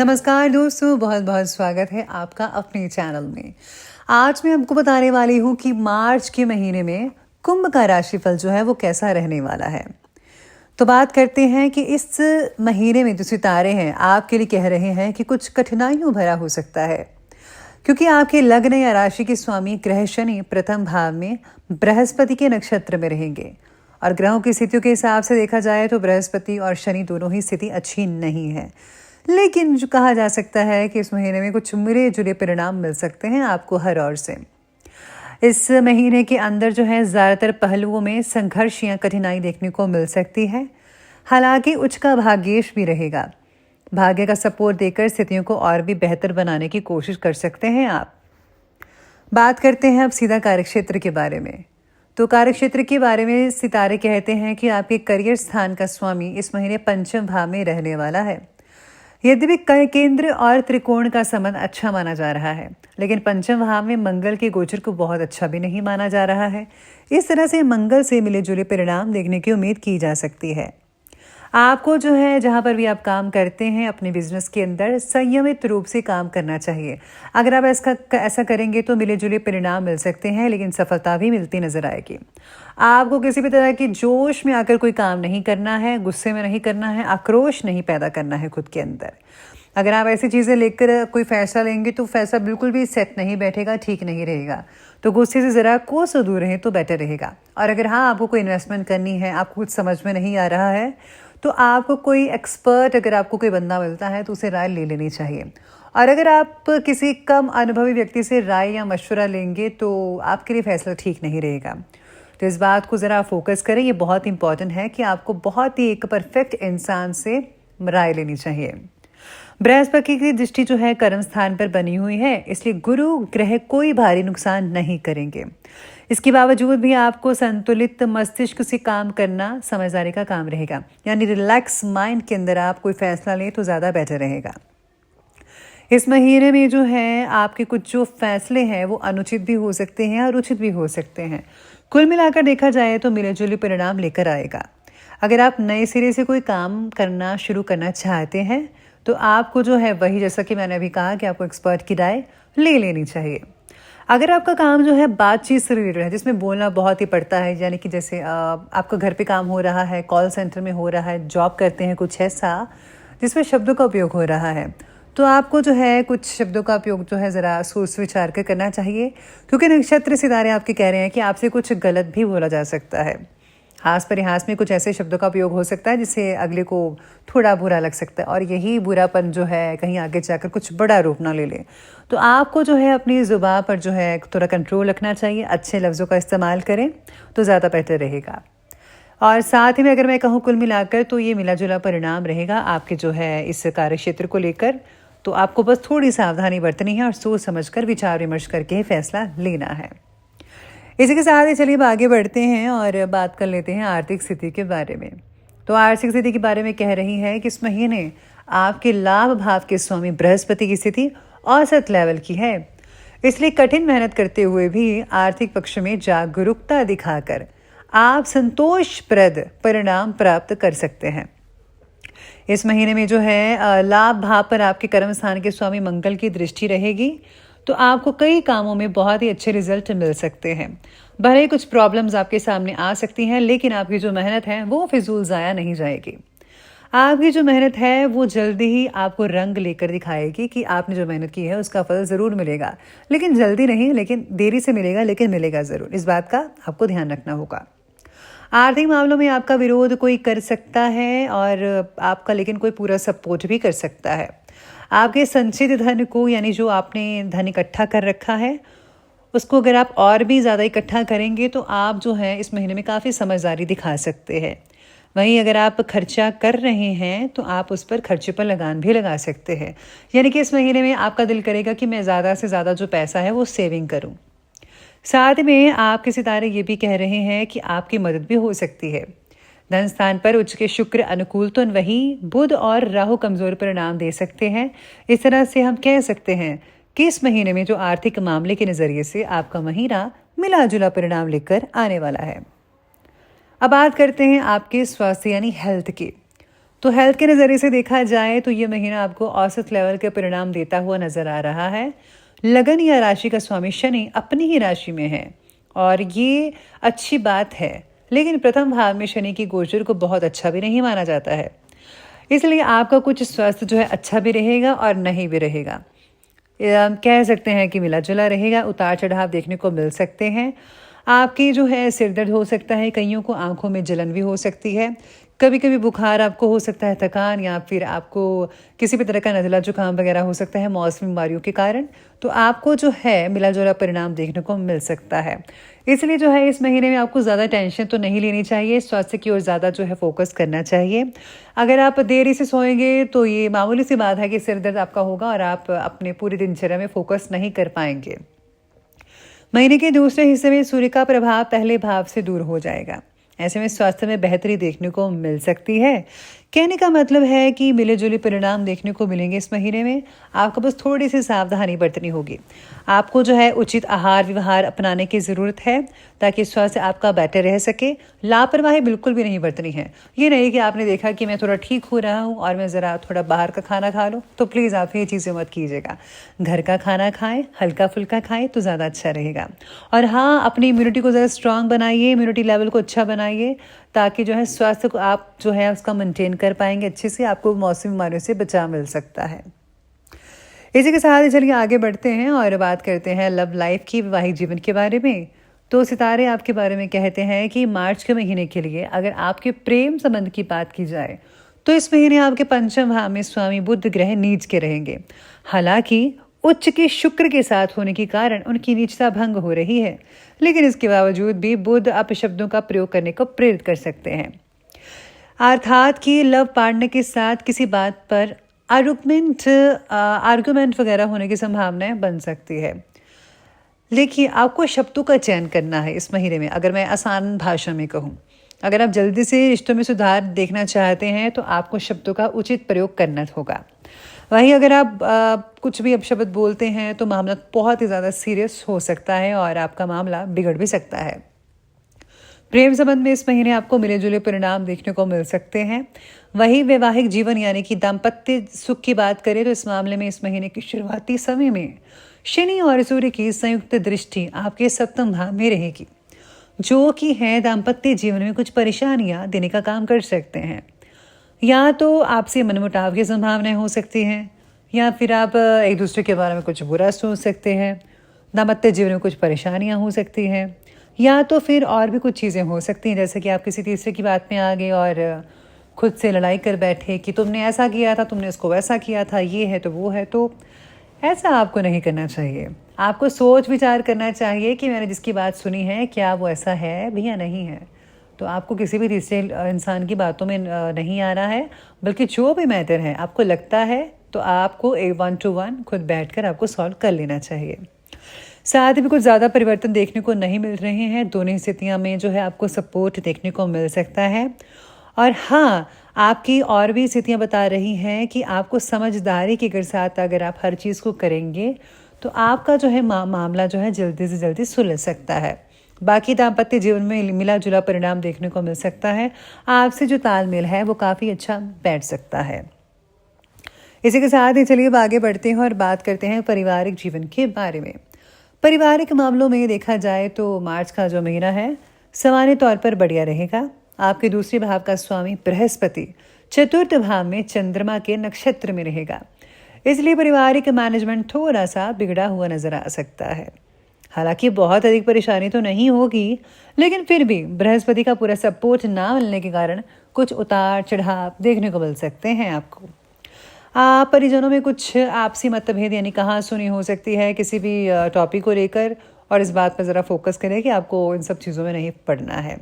नमस्कार दोस्तों, बहुत बहुत स्वागत है आपका अपने चैनल में। आज मैं आपको बताने वाली हूँ कि मार्च के महीने में कुंभ का राशिफल जो है वो कैसा रहने वाला है। तो बात करते हैं कि इस महीने में जो सितारे हैं आपके लिए कह रहे हैं कि कुछ कठिनाइयों भरा हो सकता है, क्योंकि आपके लग्न या राशि के स्वामी ग्रह शनि प्रथम भाव में बृहस्पति के नक्षत्र में रहेंगे। और ग्रहों की स्थितियों के हिसाब से देखा जाए तो बृहस्पति और शनि दोनों ही स्थिति अच्छी नहीं है, लेकिन जो कहा जा सकता है कि इस महीने में कुछ मिले जुले परिणाम मिल सकते हैं आपको हर ओर से। इस महीने के अंदर जो है ज़्यादातर पहलुओं में संघर्ष या कठिनाई देखने को मिल सकती है। हालांकि उच्च का भाग्येश भी रहेगा। भाग्य का सपोर्ट देकर स्थितियों को और भी बेहतर बनाने की कोशिश कर सकते हैं आप। बात करते हैं अब सीधा कार्यक्षेत्र के बारे में। तो कार्यक्षेत्र के बारे में सितारे कहते हैं कि आपके करियर स्थान का स्वामी इस महीने पंचम भाव में रहने वाला है। यद्यपि केंद्र और त्रिकोण का संबंध अच्छा माना जा रहा है, लेकिन पंचम भाव में मंगल के गोचर को बहुत अच्छा भी नहीं माना जा रहा है। इस तरह से मंगल से मिले जुले परिणाम देखने की उम्मीद की जा सकती है। आपको जो है जहाँ पर भी आप काम करते हैं अपने बिजनेस के अंदर संयमित रूप से काम करना चाहिए। अगर आप ऐसा करेंगे तो मिले जुले परिणाम मिल सकते हैं, लेकिन सफलता भी मिलती नजर आएगी। आपको किसी भी तरह की जोश में आकर कोई काम नहीं करना है, गुस्से में नहीं करना है, आक्रोश नहीं पैदा करना है खुद के अंदर। अगर आप ऐसी चीज़ें लेकर कोई फैसला लेंगे तो फैसला बिल्कुल भी सेट नहीं बैठेगा, ठीक नहीं रहेगा। तो गुस्से से ज़रा कोसों दूर रहें तो बेटर रहेगा। और अगर हाँ आपको कोई इन्वेस्टमेंट करनी है, आपको कुछ समझ में नहीं आ रहा है, तो आपको कोई एक्सपर्ट, अगर आपको कोई बंदा मिलता है तो उसे राय ले लेनी चाहिए। और अगर आप किसी कम अनुभवी व्यक्ति से राय या मशवरा लेंगे तो आपके लिए फैसला ठीक नहीं रहेगा। तो इस बात को ज़रा फोकस करें। ये बहुत इंपॉर्टेंट है कि आपको बहुत ही एक परफेक्ट इंसान से राय लेनी चाहिए। बृहस्पति की दृष्टि जो है कर्म स्थान पर बनी हुई है, इसलिए गुरु ग्रह कोई भारी नुकसान नहीं करेंगे। इसके बावजूद भी आपको संतुलित मस्तिष्क से काम करना समझदारी का काम रहेगा। यानी रिलैक्स माइंड के अंदर आप कोई फैसला लें तो ज़्यादा बेटर रहेगा। इस महीने में जो है आपके कुछ जो फैसले हैं वो अनुचित भी हो सकते हैं और उचित भी हो सकते हैं। कुल मिलाकर देखा जाए तो मिले जुले परिणाम लेकर आएगा। अगर आप नए सिरे से कोई काम करना शुरू करना चाहते हैं तो आपको जो है वही, जैसा कि मैंने अभी कहा, कि आपको एक्सपर्ट की राय ले लेनी चाहिए। अगर आपका काम जो है बातचीत से रिलेटेड है, जिसमें बोलना बहुत ही पड़ता है, यानी कि जैसे आपका घर पे काम हो रहा है, कॉल सेंटर में हो रहा है, जॉब करते हैं, कुछ ऐसा जिसमें शब्दों का उपयोग हो रहा है, तो आपको जो है कुछ शब्दों का उपयोग जो है ज़रा सोच विचार कर करना चाहिए, क्योंकि नक्षत्र सितारे आपके कह रहे हैं कि आपसे कुछ गलत भी बोला जा सकता है। हास परिहास में कुछ ऐसे शब्दों का उपयोग हो सकता है जिससे अगले को थोड़ा बुरा लग सकता है, और यही बुरापन जो है कहीं आगे जाकर कुछ बड़ा रूप ना ले ले। तो आपको जो है अपनी ज़ुबान पर जो है थोड़ा कंट्रोल रखना चाहिए। अच्छे लफ्ज़ों का इस्तेमाल करें तो ज़्यादा बेहतर रहेगा। और साथ ही में अगर मैं कहूँ कुल मिलाकर तो ये मिला जुला परिणाम रहेगा आपके जो है इस कार्य क्षेत्र को लेकर। तो आपको बस थोड़ी सावधानी बरतनी है और सोच समझकर विचार विमर्श करके ही फैसला लेना है। इसी के साथ ही चलिए अब आगे बढ़ते हैं और बात कर लेते हैं आर्थिक स्थिति के बारे में। तो आर्थिक स्थिति के बारे में कह रही है कि इस महीने आपके लाभ भाव के स्वामी बृहस्पति की स्थिति औसत लेवल की है, इसलिए कठिन मेहनत करते हुए भी आर्थिक पक्ष में जागरूकता दिखाकर आप संतोषप्रद परिणाम प्राप्त कर सकते हैं। इस महीने में जो है लाभ भाव पर आपके कर्म स्थान के स्वामी मंगल की दृष्टि रहेगी, तो आपको कई कामों में बहुत ही अच्छे रिजल्ट मिल सकते हैं। भले ही कुछ प्रॉब्लम्स आपके सामने आ सकती हैं, लेकिन आपकी जो मेहनत है वो फिजूल ज़ाया नहीं जाएगी। आपकी जो मेहनत है वो जल्दी ही आपको रंग लेकर दिखाएगी कि आपने जो मेहनत की है उसका फल ज़रूर मिलेगा, लेकिन जल्दी नहीं, लेकिन देरी से मिलेगा, लेकिन मिलेगा ज़रूर। इस बात का आपको ध्यान रखना होगा। आर्थिक मामलों में आपका विरोध कोई कर सकता है और आपका लेकिन कोई पूरा सपोर्ट भी कर सकता है। आपके संचित धन को, यानी जो आपने धन इकट्ठा कर रखा है, उसको अगर आप और भी ज़्यादा इकट्ठा करेंगे तो आप जो है इस महीने में काफ़ी समझदारी दिखा सकते हैं। वहीं अगर आप खर्चा कर रहे हैं तो आप उस पर खर्चे पर लगान भी लगा सकते हैं। यानी कि इस महीने में आपका दिल करेगा कि मैं ज़्यादा से ज़्यादा जो पैसा है वो सेविंग करूं। साथ में आपके सितारे ये भी कह रहे हैं कि आपकी मदद भी हो सकती है। धन स्थान पर उच्च के शुक्र अनुकूल तो वहीं बुध और राहु कमजोर परिणाम दे सकते हैं। इस तरह से हम कह सकते हैं कि इस महीने में जो आर्थिक मामले के नज़रिए से आपका महीना मिला जुला परिणाम लेकर आने वाला है। अब बात करते हैं आपके स्वास्थ्य यानी हेल्थ की। तो हेल्थ के नज़रिए से देखा जाए तो ये महीना आपको औसत लेवल के परिणाम देता हुआ नजर आ रहा है। लगन या राशि का स्वामी शनि अपनी ही राशि में है और ये अच्छी बात है, लेकिन प्रथम भाव में शनि की गोचर को बहुत अच्छा भी नहीं माना जाता है। इसलिए आपका कुछ स्वास्थ्य जो है अच्छा भी रहेगा और नहीं भी रहेगा। कह सकते हैं कि मिला जुला रहेगा, उतार चढ़ाव देखने को मिल सकते हैं। आपकी जो है सिर दर्द हो सकता है, कईयों को आंखों में जलन भी हो सकती है, कभी कभी बुखार आपको हो सकता है, थकान, या फिर आपको किसी भी तरह का नज़ला जुकाम वगैरह हो सकता है मौसमी बीमारियों के कारण। तो आपको जो है मिला जुला परिणाम देखने को मिल सकता है। इसलिए जो है इस महीने में आपको ज़्यादा टेंशन तो नहीं लेनी चाहिए, स्वास्थ्य की ओर ज़्यादा जो है फोकस करना चाहिए। अगर आप देरी से सोएंगे तो ये मामूली सी बात है कि सिर दर्द आपका होगा और आप अपने पूरी दिनचर्या में फोकस नहीं कर पाएंगे। महीने के दूसरे हिस्से में सूर्य का प्रभाव पहले भाव से दूर हो जाएगा। ऐसे में स्वास्थ्य में बेहतरी देखने को मिल सकती है। कहने का मतलब है कि मिले जुले परिणाम देखने को मिलेंगे इस महीने में। आपको बस थोड़ी सी सावधानी बरतनी होगी। आपको जो है उचित आहार व्यवहार अपनाने की ज़रूरत है ताकि स्वास्थ्य आपका बेटर रह सके। लापरवाही बिल्कुल भी नहीं बरतनी है। ये नहीं कि आपने देखा कि मैं थोड़ा ठीक हो रहा हूँ और मैं ज़रा थोड़ा बाहर का खाना खा लूँ, तो प्लीज़ आप ये चीज़ें मत कीजिएगा। घर का खाना खाएं, हल्का फुल्का खाएं तो ज़्यादा अच्छा रहेगा। और हाँ, अपनी इम्यूनिटी को ज़रा स्ट्रांग बनाइए, इम्यूनिटी लेवल को अच्छा बनाइए ताकि जो है स्वास्थ्य को आप जो है उसका मेंटेन कर पाएंगे अच्छे से। आपको मौसमी बीमारियों से बचाव मिल सकता है। इसी के साथ चलिए आगे बढ़ते हैं और बात करते हैं लव लाइफ की, वैवाहिक जीवन के बारे में। तो सितारे आपके बारे में कहते हैं कि मार्च के महीने के लिए अगर आपके प्रेम संबंध की बात की जाए तो इस महीने आपके पंचम भाव में स्वामी बुध ग्रह नीच के रहेंगे। हालांकि उच्च के शुक्र के साथ होने के कारण उनकी नीचता भंग हो रही है, लेकिन इसके बावजूद भी बुध अपशब्दों का प्रयोग करने को प्रेरित कर सकते हैं। अर्थात कि लव पार्टनर के साथ किसी बात पर आर्गुमेंट वगैरह होने की संभावनाएं बन सकती है। देखिए, आपको शब्दों का चयन करना है इस महीने में। अगर मैं आसान भाषा में कहूँ, अगर आप जल्दी से रिश्तों में सुधार देखना चाहते हैं तो आपको शब्दों का उचित प्रयोग करना होगा। वहीं अगर आप कुछ भी अपशब्द बोलते हैं तो मामला बहुत ही ज़्यादा सीरियस हो सकता है और आपका मामला बिगड़ भी सकता है। प्रेम संबंध में इस महीने आपको मिले जुले परिणाम देखने को मिल सकते हैं। वहीं वैवाहिक जीवन यानी कि दाम्पत्य सुख की बात करें तो इस मामले में इस महीने के शुरुआती समय में शनि और सूर्य की संयुक्त दृष्टि आपके सप्तम भाव में रहेगी, जो कि है दाम्पत्य जीवन में कुछ परेशानियां देने का काम कर सकते हैं। या तो आपसे मनमुटाव की संभावनाएं हो सकती हैं, या फिर आप एक दूसरे के बारे में कुछ बुरा सोच सकते हैं। दाम्पत्य जीवन में कुछ परेशानियां हो सकती हैं, या तो फिर और भी कुछ चीज़ें हो सकती हैं, जैसे कि आप किसी तीसरे की बात में आ गए और खुद से लड़ाई कर बैठे कि तुमने ऐसा किया था, तुमने इसको वैसा किया था, ये है तो वो है। तो ऐसा आपको नहीं करना चाहिए। आपको सोच विचार करना चाहिए कि मैंने जिसकी बात सुनी है क्या वो ऐसा है भी या नहीं है। तो आपको किसी भी तीसरे इंसान की बातों में नहीं आना है, बल्कि जो भी मैटर है आपको लगता है तो आपको 1 to 1 खुद बैठकर आपको सॉल्व कर लेना चाहिए। साथ ही भी कुछ ज़्यादा परिवर्तन देखने को नहीं मिल रहे हैं। दोनों स्थितियों में जो है आपको सपोर्ट देखने को मिल सकता है। और हाँ, आपकी और भी स्थितियाँ बता रही हैं कि आपको समझदारी के साथ अगर आप हर चीज़ को करेंगे तो आपका जो है मामला जो है जल्दी से जल्दी सुलझ सकता है। बाकी दाम्पत्य जीवन में मिला जुला परिणाम देखने को मिल सकता है। आपसे जो तालमेल है वो काफ़ी अच्छा बैठ सकता है। इसी के साथ ही चलिए आगे बढ़ते हैं और बात करते हैं पारिवारिक जीवन के बारे में। पारिवारिक मामलों में देखा जाए तो मार्च का जो महीना है सामान्य तौर पर बढ़िया रहेगा। आपके दूसरे भाव का स्वामी बृहस्पति चतुर्थ भाव में चंद्रमा के नक्षत्र में रहेगा, इसलिए पारिवारिक मैनेजमेंट थोड़ा सा बिगड़ा हुआ नजर आ सकता है। हालांकि बहुत अधिक परेशानी तो नहीं होगी, लेकिन फिर भी बृहस्पति का पूरा सपोर्ट ना मिलने के कारण कुछ उतार चढ़ाव देखने को मिल सकते हैं आपको। परिजनों में कुछ आपसी मतभेद यानी कहासुनी हो सकती है किसी भी टॉपिक को लेकर, और इस बात पर ज़रा फोकस करें कि आपको इन सब चीज़ों में नहीं पड़ना है।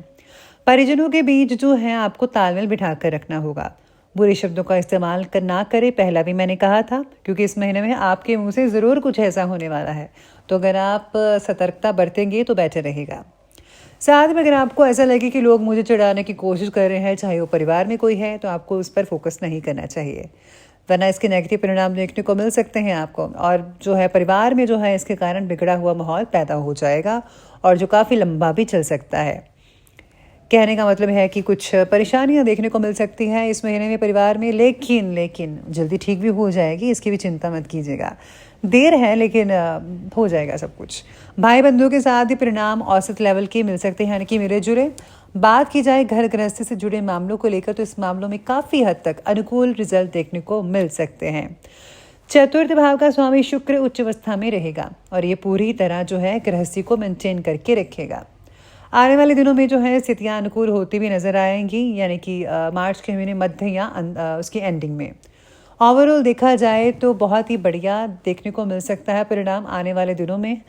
परिजनों के बीच जो है आपको तालमेल बिठा कर रखना होगा। बुरे शब्दों का इस्तेमाल ना करें, पहला भी मैंने कहा था, क्योंकि इस महीने में आपके मुंह से ज़रूर कुछ ऐसा होने वाला है। तो अगर आप सतर्कता बरतेंगे तो बेहतर रहेगा। साथ में अगर आपको ऐसा लगे कि लोग मुझे चिढ़ाने की कोशिश कर रहे हैं, चाहे वो परिवार में कोई है, तो आपको उस पर फोकस नहीं करना चाहिए, वरना इसके नेगेटिव परिणाम देखने को मिल सकते हैं आपको। और जो है परिवार में जो है इसके कारण बिगड़ा हुआ माहौल पैदा हो जाएगा और जो काफ़ी लंबा भी चल सकता है। कहने का मतलब है कि कुछ परेशानियां देखने को मिल सकती हैं इस महीने में परिवार में, लेकिन जल्दी ठीक भी हो जाएगी, इसकी भी चिंता मत कीजिएगा। देर है लेकिन हो जाएगा सब कुछ। भाई बंधुओं के साथ ही परिणाम औसत लेवल के मिल सकते हैं, यानी कि मिले जुले। बात की जाए घर गृहस्थी से जुड़े मामलों को लेकर तो इस मामलों में काफ़ी हद तक अनुकूल रिजल्ट देखने को मिल सकते हैं। चतुर्थ भाव का स्वामी शुक्र उच्च अवस्था में रहेगा और ये पूरी तरह जो है गृहस्थी को मेंटेन करके रखेगा। आने वाले दिनों में जो है स्थितियाँ अनुकूल होती हुई नजर आएंगी, यानी कि मार्च के महीने मध्य या उसकी एंडिंग में। ओवरऑल देखा जाए तो बहुत ही बढ़िया देखने को मिल सकता है परिणाम आने वाले दिनों में।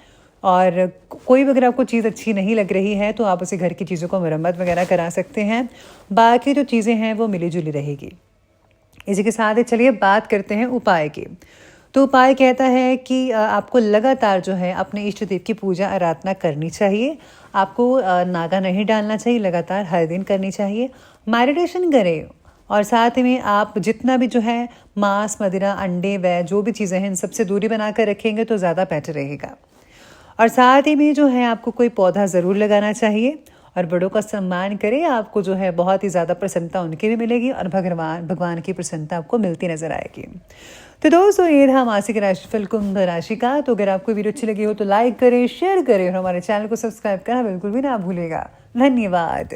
और कोई भी अगर आपको चीज़ अच्छी नहीं लग रही है तो आप उसे घर की चीज़ों को मरम्मत वगैरह करा सकते हैं। बाकी जो चीज़ें हैं वो मिली जुली रहेगी। इसी के साथ ही चलिए बात करते हैं उपाय की। तो उपाय कहता है कि आपको लगातार जो है अपने इष्ट देव की पूजा आराधना करनी चाहिए। आपको नागा नहीं डालना चाहिए, लगातार हर दिन करनी चाहिए। मेडिटेशन करें और साथ में आप जितना भी जो है मांस, मदिरा, अंडे व जो भी चीज़ें हैं इन सबसे दूरी बनाकर रखेंगे तो ज़्यादा बेटर रहेगा। और साथ ही में जो है आपको कोई पौधा ज़रूर लगाना चाहिए और बड़ों का सम्मान करें। आपको जो है बहुत ही ज़्यादा प्रसन्नता उनकी भी मिलेगी और भगवान की प्रसन्नता आपको मिलती नजर आएगी। तो दोस्तों ये रहा मासिक राशिफल कुंभ राशि का। तो अगर आपको वीडियो अच्छी लगी हो तो लाइक करें, शेयर करें और हमारे चैनल को सब्सक्राइब करना बिल्कुल भी ना भूलेगा। धन्यवाद।